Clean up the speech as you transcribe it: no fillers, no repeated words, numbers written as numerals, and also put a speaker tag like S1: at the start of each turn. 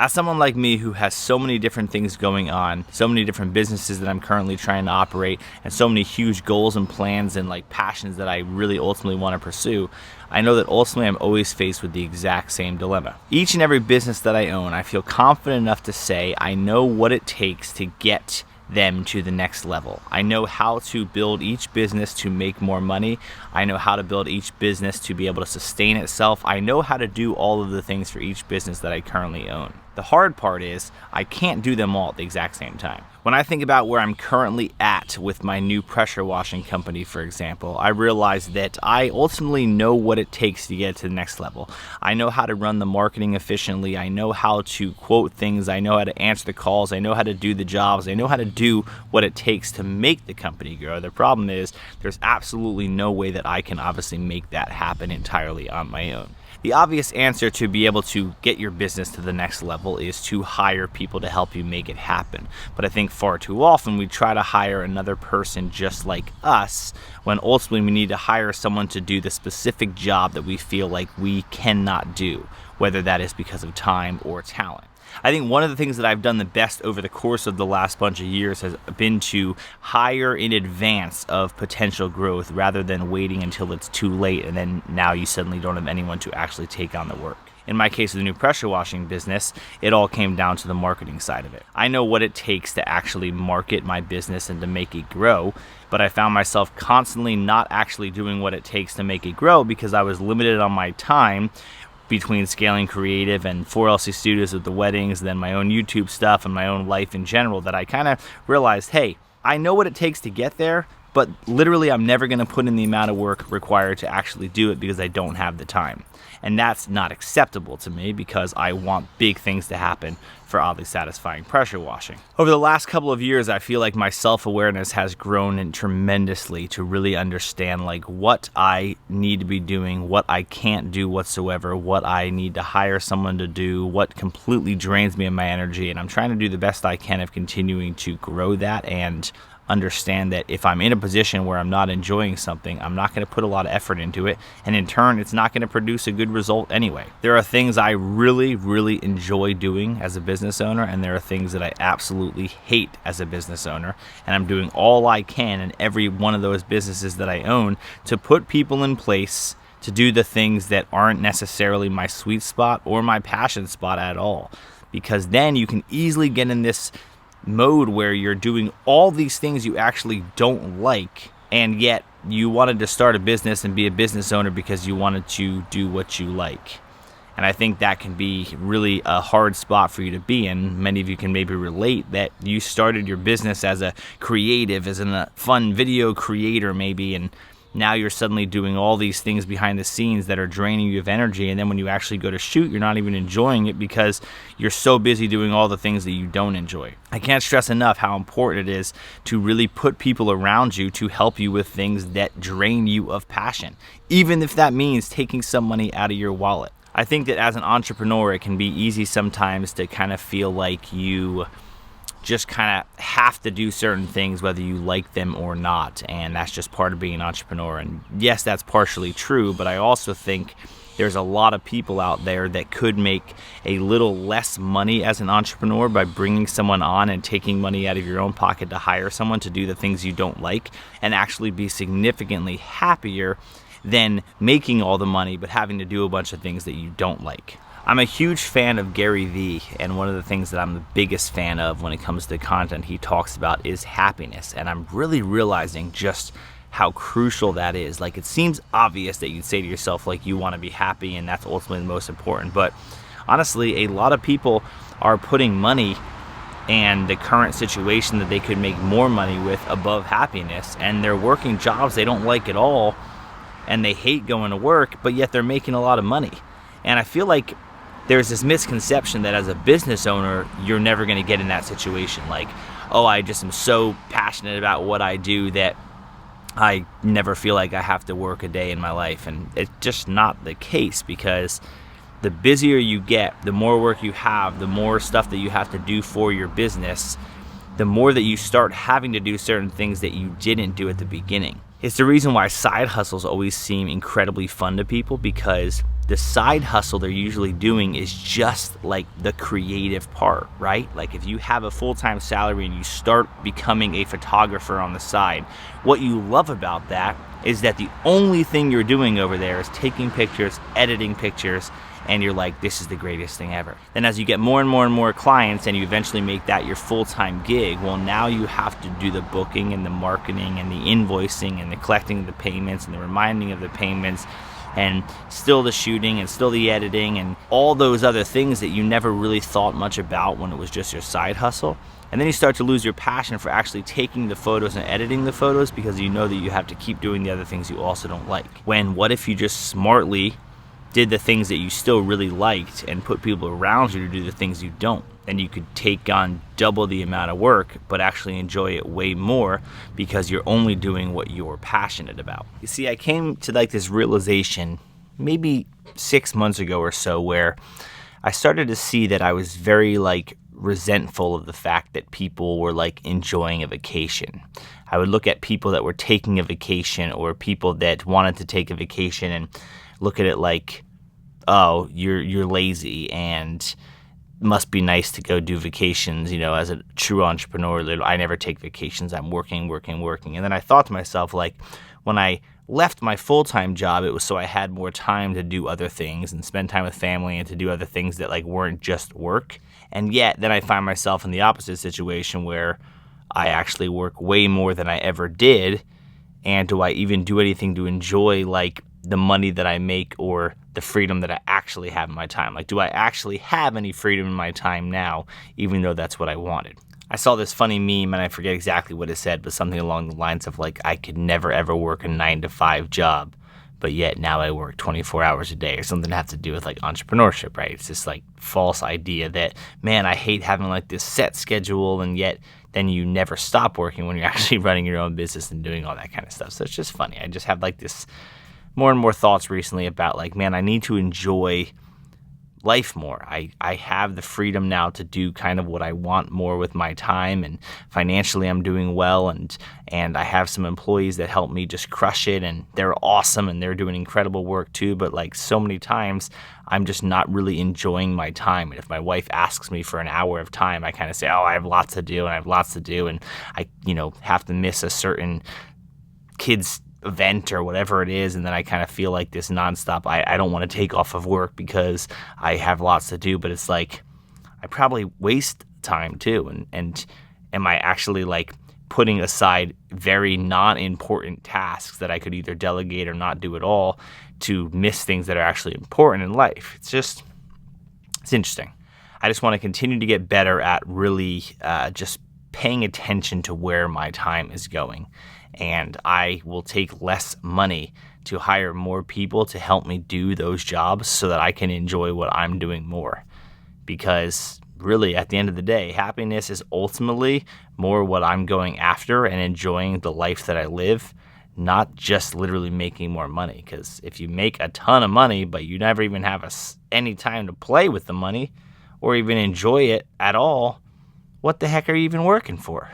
S1: As someone like me who has so many different things going on, so many different businesses that I'm currently trying to operate, and so many huge goals and plans and passions that I really ultimately want to pursue, I know that ultimately I'm always faced with the exact same dilemma. Each and every business that I own, I feel confident enough to say I know what it takes to get them to the next level. I know how to build each business to make more money. I know how to build each business to be able to sustain itself. I know how to do all of the things for each business that I currently own. The hard part is I can't do them all at the exact same time. When I think about where I'm currently at with my new pressure washing company, for example, I realize that I ultimately know what it takes to get to the next level. I know how to run the marketing efficiently. I know how to quote things. I know how to answer the calls. I know how to do the jobs. I know how to do what it takes to make the company grow. The problem is there's absolutely no way that I can obviously make that happen entirely on my own. The obvious answer to be able to get your business to the next level is to hire people to help you make it happen. But I think far too often we try to hire another person just like us when ultimately we need to hire someone to do the specific job that we feel like we cannot do, whether that is because of time or talent. I think one of the things that I've done the best over the course of the last bunch of years has been to hire in advance of potential growth rather than waiting until it's too late and then now you suddenly don't have anyone to actually take on the work. In my case of the new pressure washing business, it all came down to the marketing side of it. I know what it takes to actually market my business and to make it grow, but I found myself constantly not actually doing what it takes to make it grow because I was limited on my time between scaling creative and 4LC Studios with the weddings, then my own YouTube stuff and my own life in general, that I kind of realized, hey, I know what it takes to get there, but literally I'm never going to put in the amount of work required to actually do it because I don't have the time. And that's not acceptable to me because I want big things to happen for oddly satisfying pressure washing. Over the last couple of years, I feel like my self-awareness has grown tremendously to really understand what I need to be doing, what I can't do whatsoever, what I need to hire someone to do, what completely drains me of my energy. And I'm trying to do the best I can of continuing to grow that and understand that if I'm in a position where I'm not enjoying something, I'm not going to put a lot of effort into it, and in turn, it's not going to produce a good result anyway. There are things I really, really enjoy doing as a business owner, and there are things that I absolutely hate as a business owner, and I'm doing all I can in every one of those businesses that I own to put people in place to do the things that aren't necessarily my sweet spot or my passion spot at all, because then you can easily get in this mode where you're doing all these things you actually don't like, and yet you wanted to start a business and be a business owner because you wanted to do what you like. And I think that can be really a hard spot for you to be in. Many of you can maybe relate that you started your business as a creative, as a fun video creator maybe, and now you're suddenly doing all these things behind the scenes that are draining you of energy, and then when you actually go to shoot, you're not even enjoying it because you're so busy doing all the things that you don't enjoy. I can't stress enough how important it is to really put people around you to help you with things that drain you of passion, even if that means taking some money out of your wallet. I think that as an entrepreneur, it can be easy sometimes to kind of feel like you just kind of have to do certain things whether you like them or not, and that's just part of being an entrepreneur. And yes, that's partially true, but I also think there's a lot of people out there that could make a little less money as an entrepreneur by bringing someone on and taking money out of your own pocket to hire someone to do the things you don't like, and actually be significantly happier than making all the money but having to do a bunch of things that you don't like. I'm a huge fan of Gary Vee, and one of the things that I'm the biggest fan of when it comes to content he talks about is happiness, and I'm really realizing just how crucial that is. It seems obvious that you'd say to yourself, you want to be happy, and that's ultimately the most important, but honestly, a lot of people are putting money and the current situation that they could make more money with above happiness, and they're working jobs they don't like at all, and they hate going to work, but yet they're making a lot of money. And I feel like there's this misconception that as a business owner, you're never going to get in that situation. I just am so passionate about what I do that I never feel like I have to work a day in my life. And it's just not the case, because the busier you get, the more work you have, the more stuff that you have to do for your business, the more that you start having to do certain things that you didn't do at the beginning. It's the reason why side hustles always seem incredibly fun to people, because the side hustle they're usually doing is just like the creative part, right? Like if you have a full-time salary and you start becoming a photographer on the side, what you love about that is that the only thing you're doing over there is taking pictures, editing pictures, and you're like, this is the greatest thing ever. Then as you get more and more and more clients and you eventually make that your full-time gig, well, now you have to do the booking and the marketing and the invoicing and the collecting of the payments and the reminding of the payments, and still the shooting and still the editing and all those other things that you never really thought much about when it was just your side hustle. And then you start to lose your passion for actually taking the photos and editing the photos because you know that you have to keep doing the other things you also don't like. When what if you just smartly did the things that you still really liked and put people around you to do the things you don't? And you could take on double the amount of work but actually enjoy it way more because you're only doing what you're passionate about. You see, I came to like this realization maybe 6 months ago or so where I started to see that I was very like resentful of the fact that people were like enjoying a vacation. I would look at people that were taking a vacation or people that wanted to take a vacation and look at it like, oh, you're lazy and must be nice to go do vacations. You know, as a true entrepreneur, I never take vacations. I'm working. And then I thought to myself, like, when I left my full-time job, it was so I had more time to do other things and spend time with family and to do other things that like weren't just work. And yet then I find myself in the opposite situation where I actually work way more than I ever did. And do I even do anything to enjoy like the money that I make or the freedom that I actually have in my time? Like, do I actually have any freedom in my time now, even though that's what I wanted? I saw this funny meme, and I forget exactly what it said, but something along the lines of like, I could never ever work a 9-to-5 job, but yet now I work 24 hours a day, or something that has to do with like entrepreneurship, right? It's this like false idea that, man, I hate having like this set schedule, and yet then you never stop working when you're actually running your own business and doing all that kind of stuff. So it's just funny. I just have like this more and more thoughts recently about like, man, I need to enjoy life more. I have the freedom now to do kind of what I want more with my time, and financially I'm doing well, and I have some employees that help me just crush it, and they're awesome and they're doing incredible work too, but like so many times I'm just not really enjoying my time. And if my wife asks me for an hour of time, I kind of say, oh, I have lots to do and I have to miss a certain kid's event or whatever it is, and then I kind of feel like this nonstop, I don't want to take off of work because I have lots to do. But it's like I probably waste time too, and am I actually like putting aside very non-important tasks that I could either delegate or not do at all to miss things that are actually important in life? It's interesting. I just want to continue to get better at really just paying attention to where my time is going. And I will take less money to hire more people to help me do those jobs so that I can enjoy what I'm doing more. Because really, at the end of the day, happiness is ultimately more what I'm going after and enjoying the life that I live, not just literally making more money. Because if you make a ton of money, but you never even have any time to play with the money or even enjoy it at all, what the heck are you even working for?